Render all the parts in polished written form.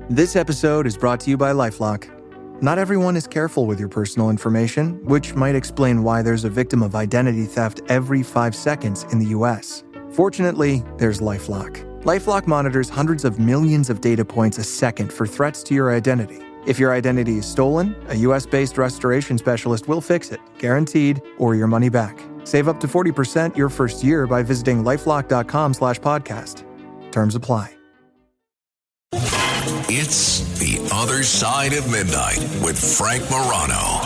This episode is brought to you by LifeLock. Not everyone is careful with your personal information, which might explain why there's a victim of identity theft every 5 seconds in the U.S. Fortunately, there's LifeLock. LifeLock monitors hundreds of millions of data points a second for threats to your identity. If your identity is stolen, a U.S.-based restoration specialist will fix it, guaranteed, or your money back. Save up to 40% your first year by visiting lifelock.com/podcast. Terms apply. It's The Other Side of Midnight with Frank Morano.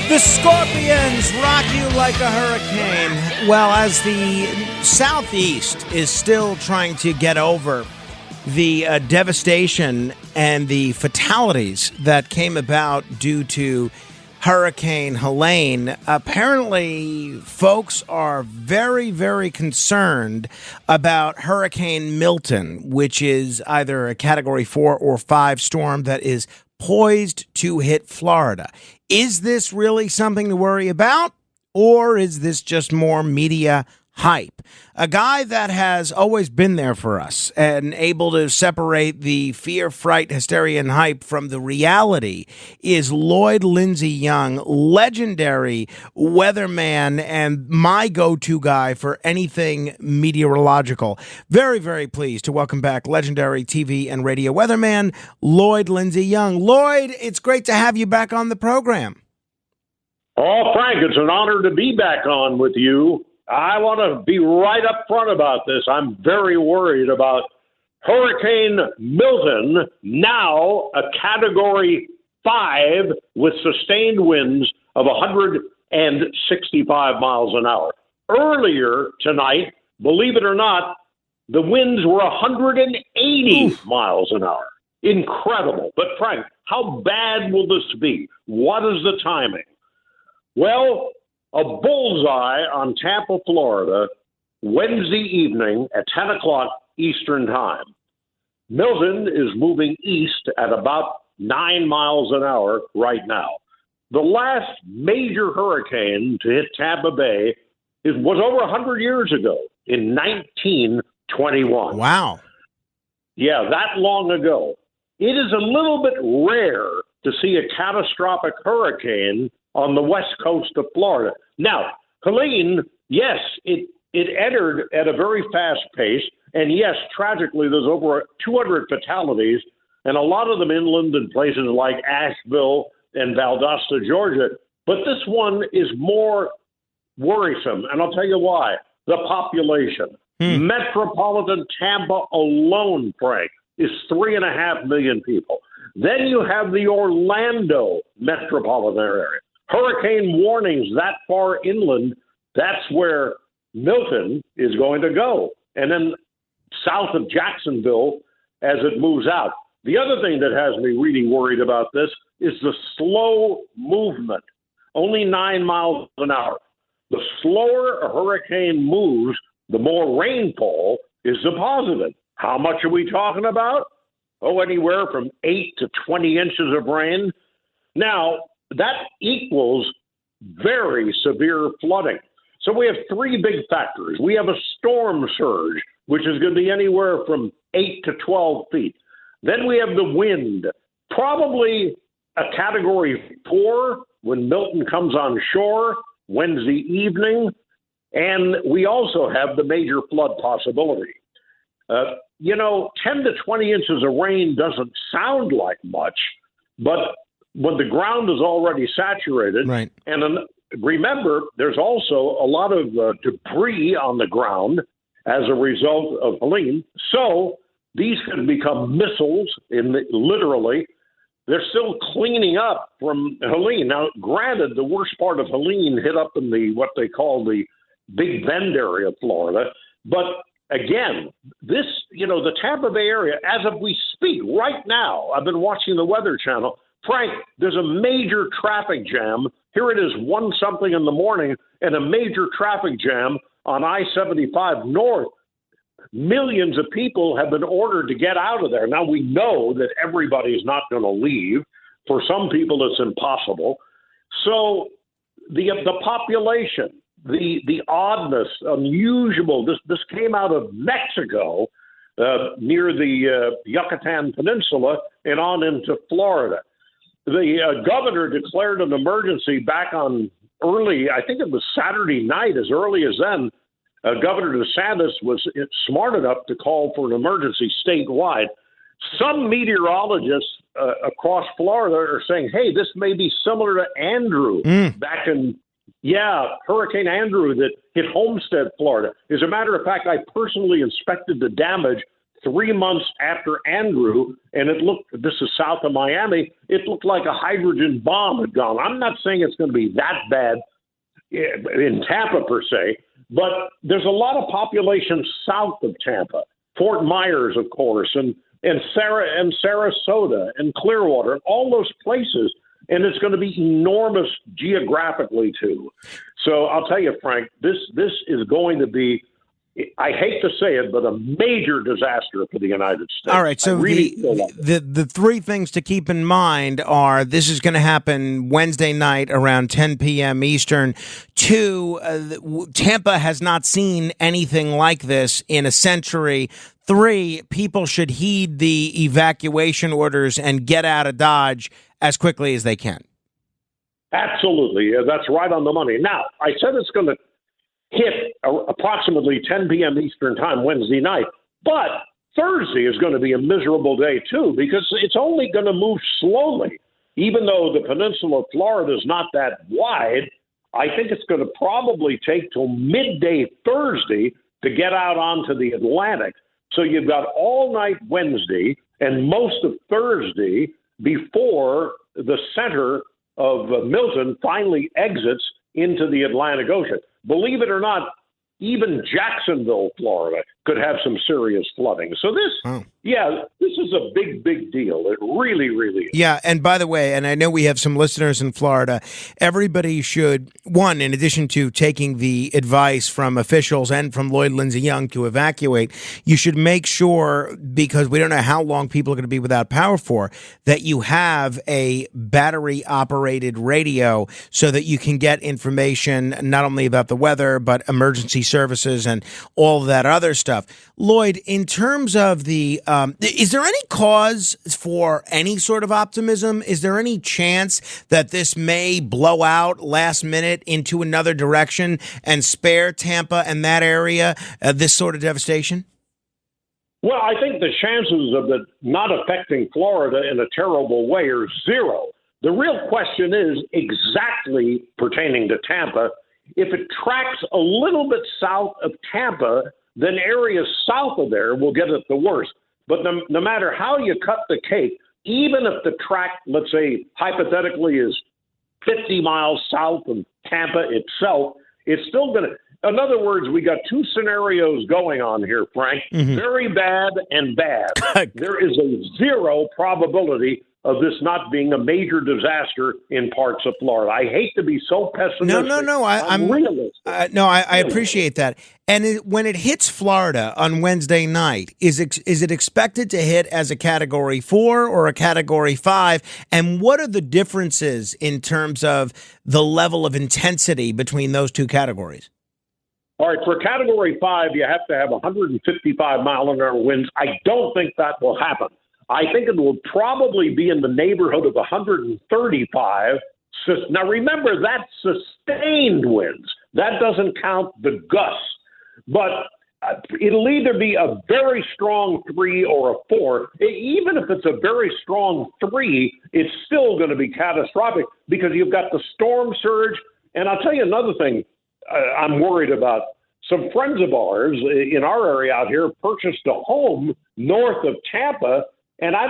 The Scorpions rock you like a hurricane. Well, as the Southeast is still trying to get over the devastation and the fatalities that came about due to Hurricane Helene, apparently folks are very, very concerned about Hurricane Milton, which is either a Category 4 or 5 storm that is poised to hit Florida. Is this really something to worry about, or is this just more media hype? A guy that has always been there for us and able to separate the fear, fright, hysteria, and hype from the reality is Lloyd Lindsay Young, legendary weatherman and my go-to guy for anything meteorological. Very, very pleased to welcome back legendary TV and radio weatherman, Lloyd Lindsay Young. Lloyd, it's great to have you back on the program. Oh, Frank, it's an honor to be back on with you. I want to be right up front about this. I'm very worried about Hurricane Milton, now a Category 5 with sustained winds of 165 miles an hour. Earlier tonight, believe it or not, the winds were 180 miles an hour. Incredible. But Frank, how bad will this be? What is the timing? Well, a bullseye on Tampa, Florida, Wednesday evening at 10 o'clock Eastern Time. Milton is moving east at about 9 miles an hour right now. The last major hurricane to hit Tampa Bay was over 100 years ago in 1921. Wow. Yeah, that long ago. It is a little bit rare to see a catastrophic hurricane on the west coast of Florida. Now, Helene, yes, it entered at a very fast pace, and yes, tragically, there's over 200 fatalities, and a lot of them inland in places like Asheville and Valdosta, Georgia. But this one is more worrisome, and I'll tell you why. The population. Metropolitan Tampa alone, Frank, is 3.5 million people. Then you have the Orlando metropolitan area. Hurricane warnings that far inland, that's where Milton is going to go. And then south of Jacksonville as it moves out. The other thing that has me really worried about this is the slow movement, only 9 miles an hour. The slower a hurricane moves, the more rainfall is deposited. How much are we talking about? Oh, anywhere from 8 to 20 inches of rain. Now, that equals very severe flooding. So we have three big factors. We have a storm surge, which is going to be anywhere from 8 to 12 feet. Then we have the wind, probably a Category 4 when Milton comes on shore Wednesday evening. And we also have the major flood possibility. 10 to 20 inches of rain doesn't sound like much, but when the ground is already saturated, right. And remember, there's also a lot of debris on the ground as a result of Helene. So these could become missiles, literally. They're still cleaning up from Helene. Now, granted, the worst part of Helene hit up in what they call the Big Bend area of Florida. But again, the Tampa Bay area, as of we speak right now, I've been watching the Weather Channel. Frank, there's a major traffic jam. Here it is 1-something in the morning, and a major traffic jam on I-75 north. Millions of people have been ordered to get out of there. Now, we know that everybody is not going to leave. For some people, it's impossible. So the population, the oddness, unusual, this came out of Mexico near the Yucatan Peninsula and on into Florida. The governor declared an emergency back on early, I think it was Saturday night, as early as then. Governor DeSantis was smart enough to call for an emergency statewide. Some meteorologists across Florida are saying, hey, this may be similar to Andrew back in, Hurricane Andrew that hit Homestead, Florida. As a matter of fact, I personally inspected the damage 3 months after Andrew, and this is south of Miami, it looked like a hydrogen bomb had gone. I'm not saying it's going to be that bad in Tampa per se, but there's a lot of population south of Tampa, Fort Myers, of course, and Sarasota and Clearwater, and all those places. And it's going to be enormous geographically, too. So I'll tell you, Frank, this is going to be, I hate to say it, but a major disaster for the United States. All right, so the three things to keep in mind are this is going to happen Wednesday night around 10 p.m. Eastern. 2, Tampa has not seen anything like this in a century. 3, people should heed the evacuation orders and get out of Dodge as quickly as they can. Absolutely. That's right on the money. Now, I said it's going to hit approximately 10 p.m. Eastern time Wednesday night. But Thursday is going to be a miserable day, too, because it's only going to move slowly. Even though the peninsula of Florida is not that wide, I think it's going to probably take till midday Thursday to get out onto the Atlantic. So you've got all night Wednesday and most of Thursday before the center of Milton finally exits into the Atlantic Ocean. Believe it or not, even Jacksonville, Florida, could have some serious flooding. So this is a big, big deal. It really, really is. Yeah, and by the way, and I know we have some listeners in Florida, everybody should, one, in addition to taking the advice from officials and from Lloyd Lindsay Young to evacuate, you should make sure, because we don't know how long people are going to be without power for, that you have a battery-operated radio so that you can get information not only about the weather, but emergency services and all that other stuff. Lloyd, in terms of the, is there any cause for any sort of optimism? Is there any chance that this may blow out last minute into another direction and spare Tampa and that area this sort of devastation? Well, I think the chances of it not affecting Florida in a terrible way are zero. The real question is exactly pertaining to Tampa. If it tracks a little bit south of Tampa, then areas south of there will get it the worst. But no matter how you cut the cake, even if the track, let's say, hypothetically is 50 miles south of Tampa itself, it's still going to. In other words, we got two scenarios going on here, Frank. Mm-hmm. Very bad and bad. There is a zero probability of this not being a major disaster in parts of Florida. I hate to be so pessimistic. No. I'm realistic. I appreciate that. And when it hits Florida on Wednesday night, is it expected to hit as a Category 4 or a Category 5? And what are the differences in terms of the level of intensity between those two categories? All right, for Category 5, you have to have 155-mile-an-hour winds. I don't think that will happen. I think it will probably be in the neighborhood of 135. Now, remember, that's sustained winds. That doesn't count the gusts. But it'll either be a very strong 3 or a 4. Even if it's a very strong 3, it's still going to be catastrophic because you've got the storm surge. And I'll tell you another thing I'm worried about. some friends of ours in our area out here purchased a home north of Tampa, and I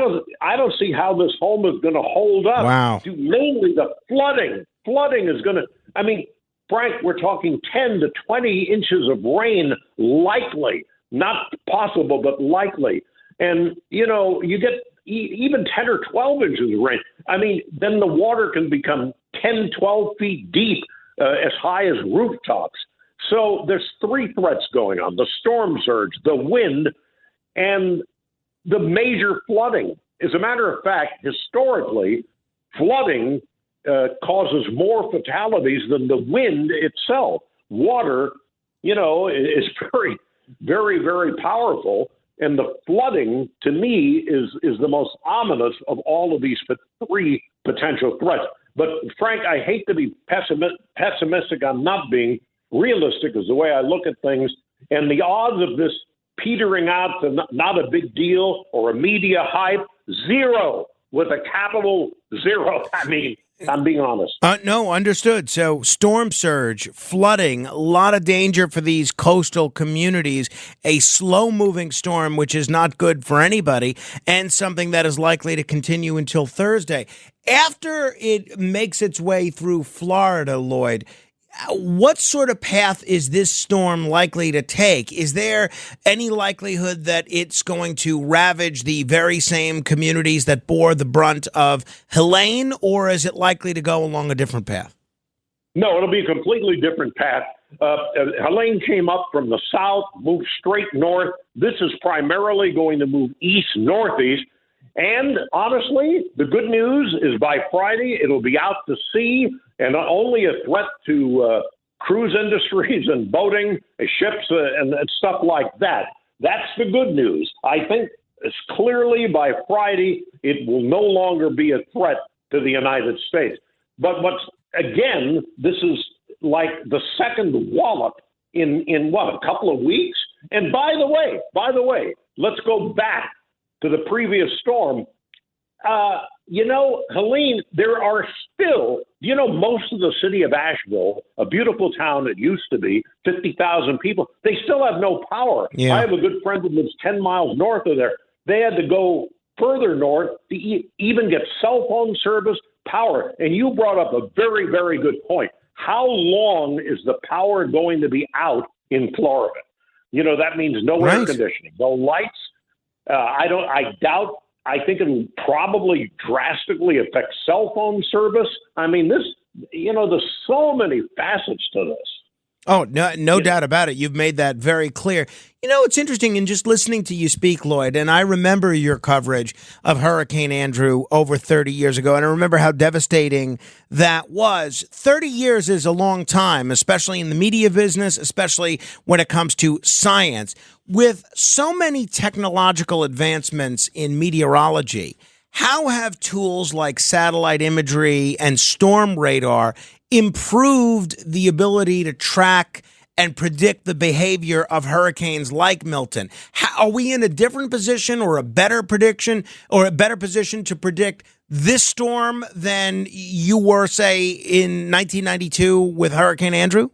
don't see how this home is going to hold up. Wow. To mainly the flooding. Flooding is going to. I mean, Frank, we're talking 10 to 20 inches of rain likely, not possible, but likely. And you get even 10 or 12 inches of rain. I mean, then the water can become 10, 12 feet deep, as high as rooftops. So there's three threats going on: the storm surge, the wind, and the major flooding. As a matter of fact, historically, flooding causes more fatalities than the wind itself. Water, is very, very, very powerful. And the flooding, to me, is the most ominous of all of these three potential threats. But, Frank, I hate to be pessimistic. I'm not being realistic is the way I look at things. And the odds of this petering out to not a big deal or a media hype, zero, with a capital zero. I mean, I'm being honest. No, understood. So storm surge, flooding, a lot of danger for these coastal communities, a slow-moving storm, which is not good for anybody, and something that is likely to continue until Thursday. After it makes its way through Florida, Lloyd, what sort of path is this storm likely to take? Is there any likelihood that it's going to ravage the very same communities that bore the brunt of Helen, or is it likely to go along a different path? No, it'll be a completely different path. Helen came up from the south, moved straight north. This is primarily going to move east-northeast. And honestly, the good news is by Friday, it'll be out to sea and only a threat to cruise industries and boating, ships and stuff like that. That's the good news. I think clearly by Friday, it will no longer be a threat to the United States. But again, this is like the second wallop in what, a couple of weeks? And by the way, let's go back to the previous storm. Helene, there are still, most of the city of Asheville, a beautiful town it used to be, 50,000 people, they still have no power. Yeah. I have a good friend who lives 10 miles north of there. They had to go further north to even get cell phone service, power. And you brought up a very, very good point. How long is the power going to be out in Florida? That means no air conditioning, no lights. I think it'll probably drastically affect cell phone service. I mean, there's so many facets to this. Oh, no doubt about it. You've made that very clear. It's interesting in just listening to you speak, Lloyd, and I remember your coverage of Hurricane Andrew over 30 years ago, and I remember how devastating that was. 30 years is a long time, especially in the media business, especially when it comes to science. With so many technological advancements in meteorology, how have tools like satellite imagery and storm radar improved the ability to track and predict the behavior of hurricanes like Milton? Are we in a different position or a better position to predict this storm than you were, say, in 1992 with Hurricane Andrew?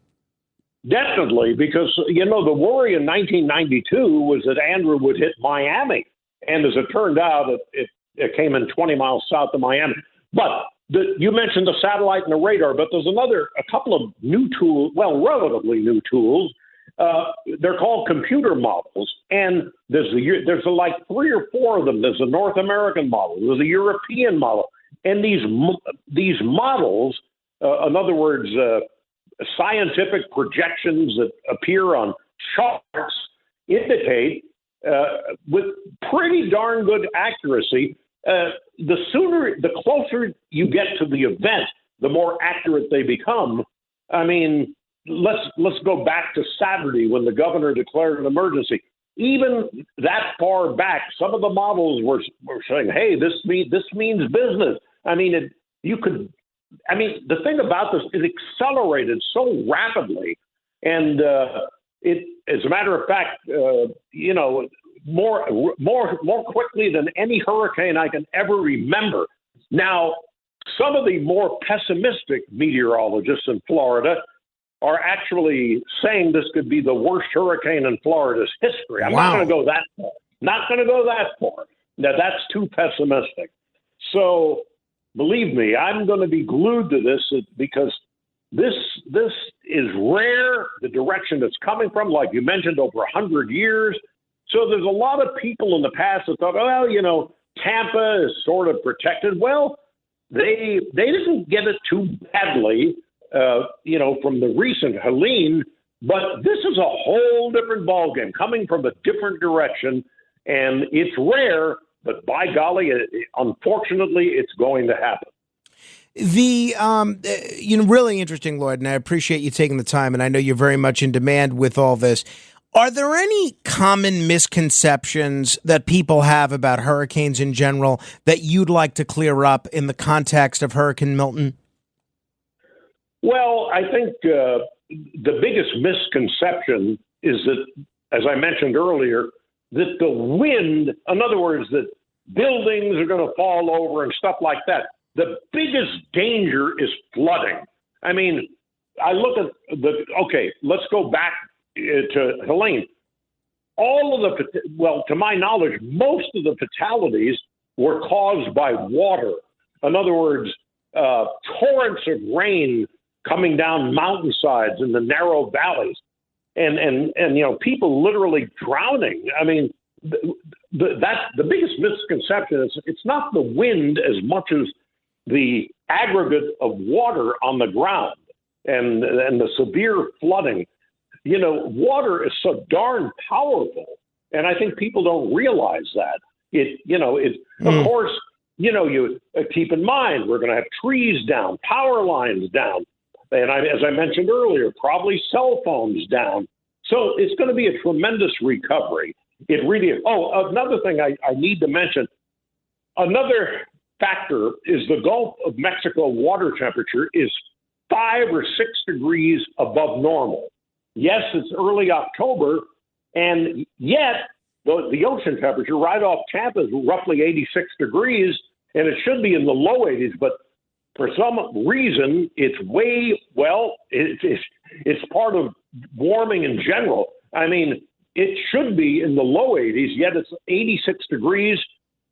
Definitely, because, the worry in 1992 was that Andrew would hit Miami. And as it turned out, it came in 20 miles south of Miami. But you mentioned the satellite and the radar, but there's a couple of new tools, relatively new tools. They're called computer models, and there's like three or four of them. There's a North American model, there's a European model, and these models, in other words, scientific projections that appear on charts, indicate with pretty darn good accuracy. The closer you get to the event, the more accurate they become. I mean, let's go back to Saturday when the governor declared an emergency. Even that far back, some of the models were saying, "Hey, this means business." I mean, the thing about this, it accelerated so rapidly, and as a matter of fact, more quickly than any hurricane I can ever remember. Now, some of the more pessimistic meteorologists in Florida are actually saying this could be the worst hurricane in Florida's history. I'm not going to go that far. Not going to go that far. Now, that's too pessimistic. So, believe me, I'm going to be glued to this because this is rare, the direction it's coming from, like you mentioned, over 100 years. So there's a lot of people in the past that thought, well, you know, Tampa is sort of protected. Well, they didn't get it too badly, you know, from the recent Helen, but this is a whole different ballgame coming from a different direction, and it's rare, but by golly, unfortunately, it's going to happen. Really interesting, Lloyd, and I appreciate you taking the time, and I know you're very much in demand with all this. Are there any common misconceptions that people have about hurricanes in general that you'd like to clear up in the context of Hurricane Milton? Well, I think the biggest misconception is that, as I mentioned earlier, that the wind, in other words, that buildings are going to fall over and stuff like that. The biggest danger is flooding. I mean, I look at let's go back to Helen. To my knowledge, most of the fatalities were caused by water. In other words, torrents of rain coming down mountainsides in the narrow valleys, and you know, people literally drowning. I mean, that's the biggest misconception. It's not the wind as much as the aggregate of water on the ground and the severe flooding. You know, water is so darn powerful, and I think people don't realize that. Of course, you know, you keep in mind we're going to have trees down, power lines down, and as I mentioned earlier, probably cell phones down. So it's going to be a tremendous recovery. It really is. Oh, another thing I need to mention, another factor is the Gulf of Mexico water temperature is 5 or 6 degrees above normal. Yes, it's early October, and yet the ocean temperature right off Tampa is roughly 86 degrees, and it should be in the low 80s, but for some reason, it's it's part of warming in general. I mean, it should be in the low 80s, yet it's 86 degrees.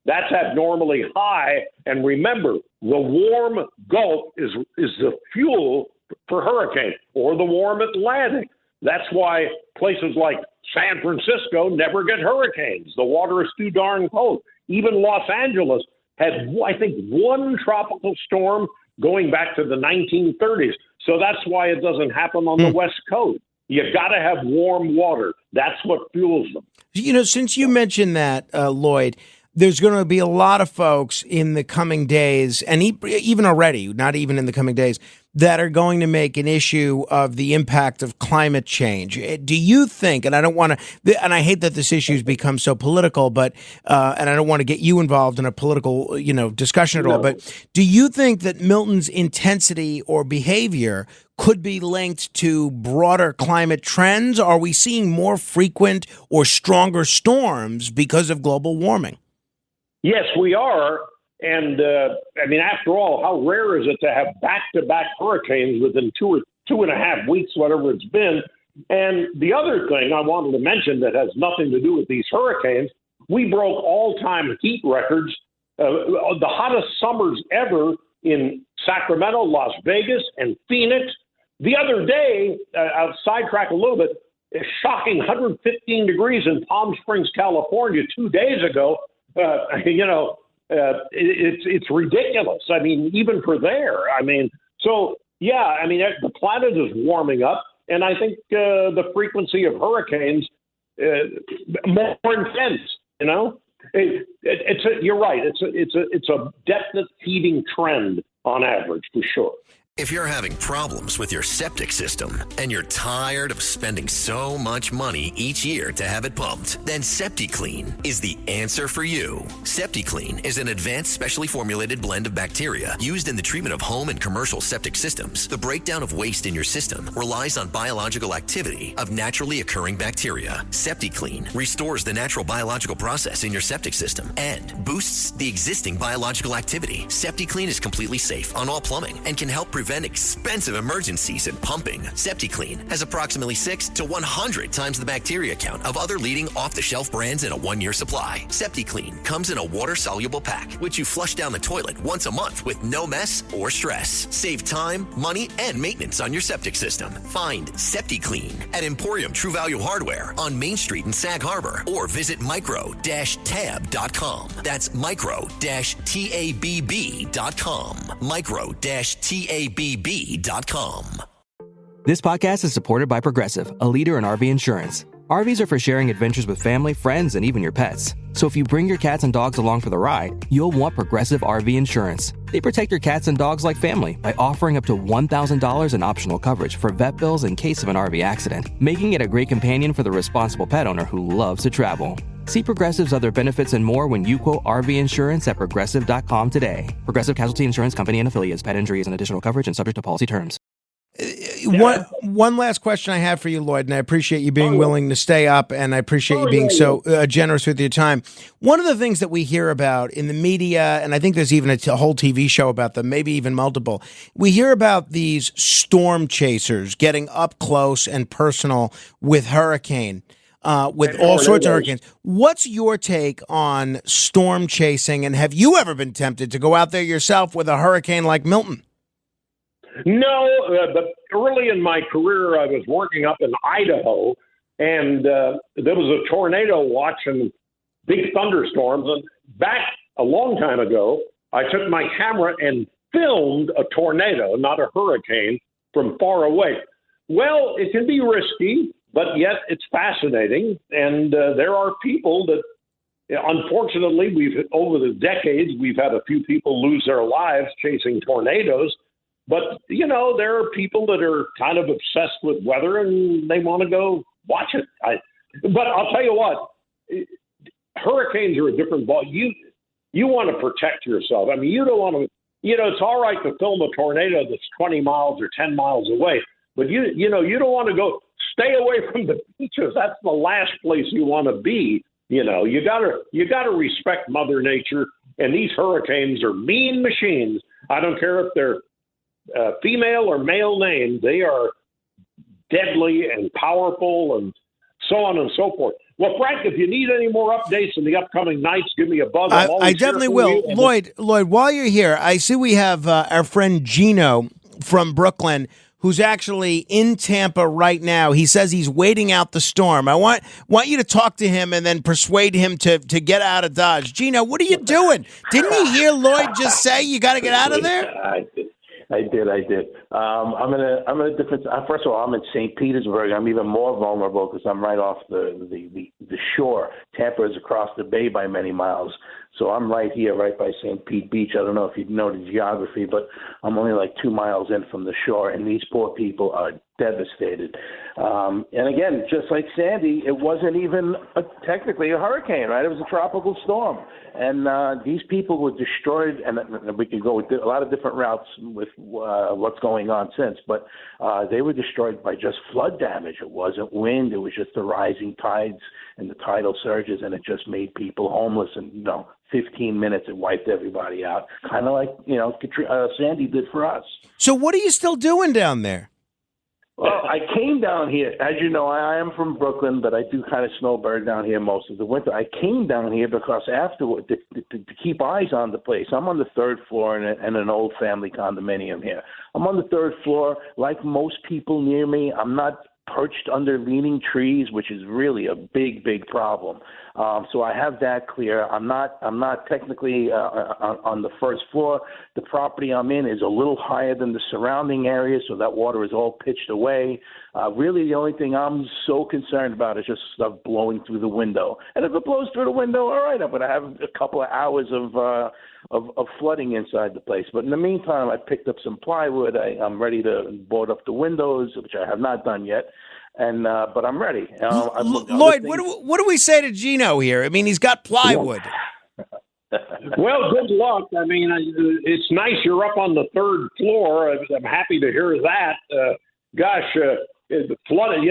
That's abnormally high. And remember, the warm Gulf is the fuel for hurricane, or the warm Atlantic. That's why places like San Francisco never get hurricanes. The water is too darn cold. Even Los Angeles had, I think, one tropical storm going back to the 1930s. So that's why it doesn't happen on the West Coast. You got to have warm water. That's what fuels them. You know, since you mentioned that, Lloyd, there's going to be a lot of folks in the coming days, and even already, not even in the coming days, that are going to make an issue of the impact of climate change. Do you think, and I don't want to, and I hate that this issue has become so political, but, and I don't want to get you involved in a political, discussion at all, but do you think that Milton's intensity or behavior could be linked to broader climate trends? Are we seeing more frequent or stronger storms because of global warming? Yes, we are. And, after all, how rare is it to have back-to-back hurricanes within 2.5 weeks, whatever it's been? And the other thing I wanted to mention that has nothing to do with these hurricanes, we broke all-time heat records, the hottest summers ever in Sacramento, Las Vegas, and Phoenix. The other day, I'll sidetrack a little bit, a shocking 115 degrees in Palm Springs, California 2 days ago. It's ridiculous. I mean, even for there. The planet is warming up, and I think the frequency of hurricanes more intense. You're right. It's a definite heating trend on average for sure. If you're having problems with your septic system and you're tired of spending so much money each year to have it pumped, then SeptiClean is the answer for you. SeptiClean is an advanced specially formulated blend of bacteria used in the treatment of home and commercial septic systems. The breakdown of waste in your system relies on biological activity of naturally occurring bacteria. SeptiClean restores the natural biological process in your septic system and boosts the existing biological activity. SeptiClean is completely safe on all plumbing and can help prevent prevent expensive emergencies and pumping. SeptiClean has approximately 6 to 100 times the bacteria count of other leading off-the-shelf brands in a 1-year supply. SeptiClean comes in a water-soluble pack, which you flush down the toilet once a month with no mess or stress. Save time, money, and maintenance on your septic system. Find SeptiClean at Emporium True Value Hardware on Main Street in Sag Harbor, or visit micro-tab.com. That's micro-tabb.com. micro-tabb.com. This podcast is supported by Progressive, a leader in RV insurance. RVs are for sharing adventures with family, friends, and even your pets. So if you bring your cats and dogs along for the ride, you'll want Progressive RV insurance. They protect your cats and dogs like family by offering up to $1,000 in optional coverage for vet bills in case of an RV accident, making it a great companion for the responsible pet owner who loves to travel. See Progressive's other benefits and more when you quote RV insurance at Progressive.com today. Progressive Casualty Insurance Company and Affiliates. Pet injury is an additional coverage and subject to policy terms. One last question I have for you, Lloyd, and I appreciate you being willing to stay up, and I appreciate you being so generous with your time. One of the things that we hear about in the media, and I think there's even a whole TV show about them, maybe even multiple, we hear about these storm chasers getting up close and personal with hurricane. With all sorts of hurricanes. What's your take on storm chasing, and have you ever been tempted to go out there yourself with a hurricane like Milton? No, but early in my career, I was working up in Idaho, and there was a tornado watch and big thunderstorms. And back a long time ago, I took my camera and filmed a tornado, not a hurricane, from far away. Well, it can be risky, but yet it's fascinating. And there are people that, unfortunately, over the decades, we've had a few people lose their lives chasing tornadoes. But, there are people that are kind of obsessed with weather and they want to go watch it. But I'll tell you what, hurricanes are a different ball. You want to protect yourself. I mean, you don't want to, it's all right to film a tornado that's 20 miles or 10 miles away, but you don't want to go stay away from the beaches. That's the last place you want to be. You gotta respect Mother Nature, and these hurricanes are mean machines. I don't care if they're female or male named, they are deadly and powerful and so on and so forth. Well, Frank, if you need any more updates in the upcoming nights, give me a buzz. I definitely will. Lloyd, while you're here, I see we have our friend Gino from Brooklyn, who's actually in Tampa right now. He says he's waiting out the storm. I want you to talk to him and then persuade him to get out of Dodge. Gino, what are you doing? Didn't you hear Lloyd just say you got to get out of there? I did. I'm in a different. First of all, I'm in St. Petersburg. I'm even more vulnerable because I'm right off the shore. Tampa is across the bay by many miles, so I'm right here, right by St. Pete Beach. I don't know if you know the geography, but I'm only like 2 miles in from the shore, and these poor people are devastated. And again, just like Sandy, it wasn't even technically a hurricane, right? It was a tropical storm. And these people were destroyed, and we could go with a lot of different routes with what's going on since, but they were destroyed by just flood damage. It wasn't wind. It was just the rising tides and the tidal surges, and it just made people homeless. And, 15 minutes, it wiped everybody out, kind of like, Sandy did for us. So what are you still doing down there? Well, I came down here. As you know, I am from Brooklyn, but I do kind of snowbird down here most of the winter. I came down here because afterward, to keep eyes on the place. I'm on the third floor in an old family condominium here. I'm on the third floor. Like most people near me, I'm not perched under leaning trees, which is really a big, big problem. So I have that clear. I'm not technically on the first floor. The property I'm in is a little higher than the surrounding area, so that water is all pitched away. Really, the only thing I'm so concerned about is just stuff blowing through the window. And if it blows through the window, all right, I'm going to have a couple of hours of flooding inside the place. But in the meantime, I picked up some plywood. I'm ready to board up the windows, which I have not done yet. And but I'm ready. Lloyd, what do we say to Gino here? I mean, he's got plywood. Well, good luck. I mean, it's nice you're up on the third floor. I'm happy to hear that. Flooded,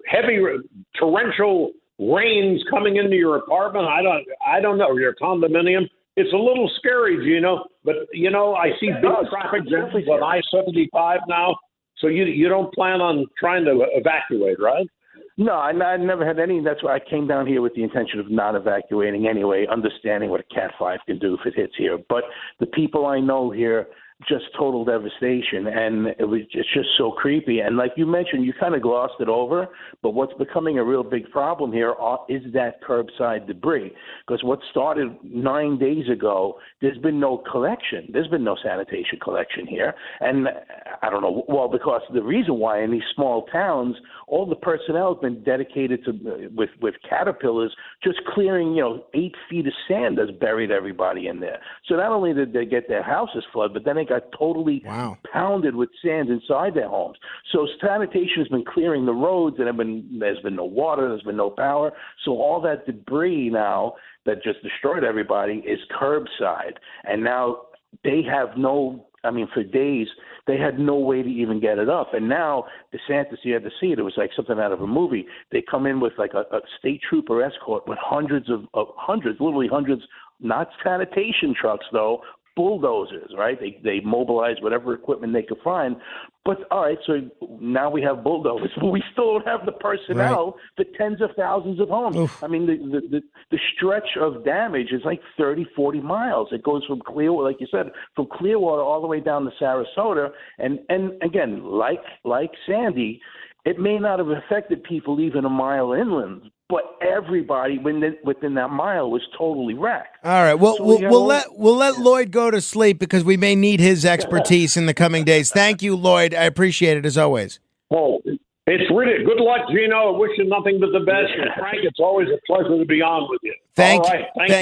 heavy torrential rains coming into your apartment. I don't know, your condominium. it's a little scary, Gino. But, I see big traffic jams on I-75 now. So you don't plan on trying to evacuate, right? No, I never had any. That's why I came down here with the intention of not evacuating anyway, understanding what a Cat 5 can do if it hits here. But the people I know here, just total devastation, and it's just so creepy. And like you mentioned, you kind of glossed it over, but what's becoming a real big problem here is that curbside debris. Because what started 9 days ago, there's been no collection. There's been no sanitation collection here. And I don't know, well, because the reason why in these small towns, all the personnel has been dedicated to with caterpillars just clearing, 8 feet of sand that's buried everybody in there. So not only did they get their houses flooded, but then they got totally pounded with sand inside their homes. So sanitation has been clearing the roads, and there's been no water, there's been no power. So all that debris now that just destroyed everybody is curbside. And now they have for days, they had no way to even get it up. And now DeSantis, you had to see it. It was like something out of a movie. They come in with like a state trooper escort with literally hundreds, not sanitation trucks though, bulldozers, right? They mobilize whatever equipment they could find. But all right, so now we have bulldozers, but we still don't have the personnel for tens of thousands of homes. Oof. I mean, the stretch of damage is like 30, 40 miles. It goes from Clearwater, like you said, from Clearwater all the way down to Sarasota. And again, like Sandy, it may not have affected people even a mile inland, but everybody within that mile was totally wrecked. All right, well, so we'll let Lloyd go to sleep because we may need his expertise in the coming days. Thank you, Lloyd. I appreciate it as always. Oh, it's really good luck, Gino. I wish you nothing but the best. And Frank, it's always a pleasure to be on with you. Thank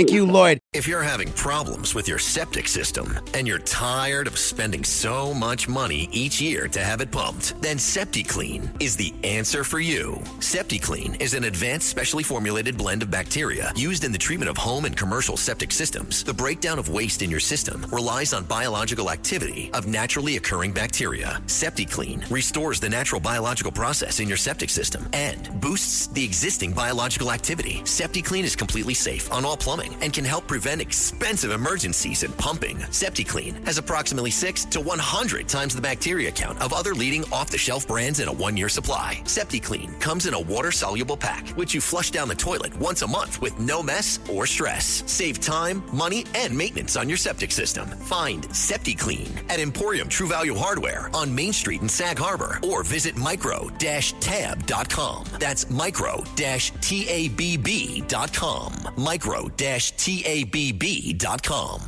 you, Lloyd. If you're having problems with your septic system and you're tired of spending so much money each year to have it pumped, then SeptiClean is the answer for you. SeptiClean is an advanced, specially formulated blend of bacteria used in the treatment of home and commercial septic systems. The breakdown of waste in your system relies on biological activity of naturally occurring bacteria. SeptiClean restores the natural biological process in your septic system and boosts the existing biological activity. SeptiClean is completely safe on all plumbing and can help prevent expensive emergencies in pumping. SeptiClean has approximately 6 to 100 times the bacteria count of other leading off-the-shelf brands in a 1-year supply. SeptiClean comes in a water-soluble pack, which you flush down the toilet once a month with no mess or stress. Save time, money, and maintenance on your septic system. Find SeptiClean at Emporium True Value Hardware on Main Street in Sag Harbor or visit micro-tab.com. That's micro-tabb.com. micro-tabb.com.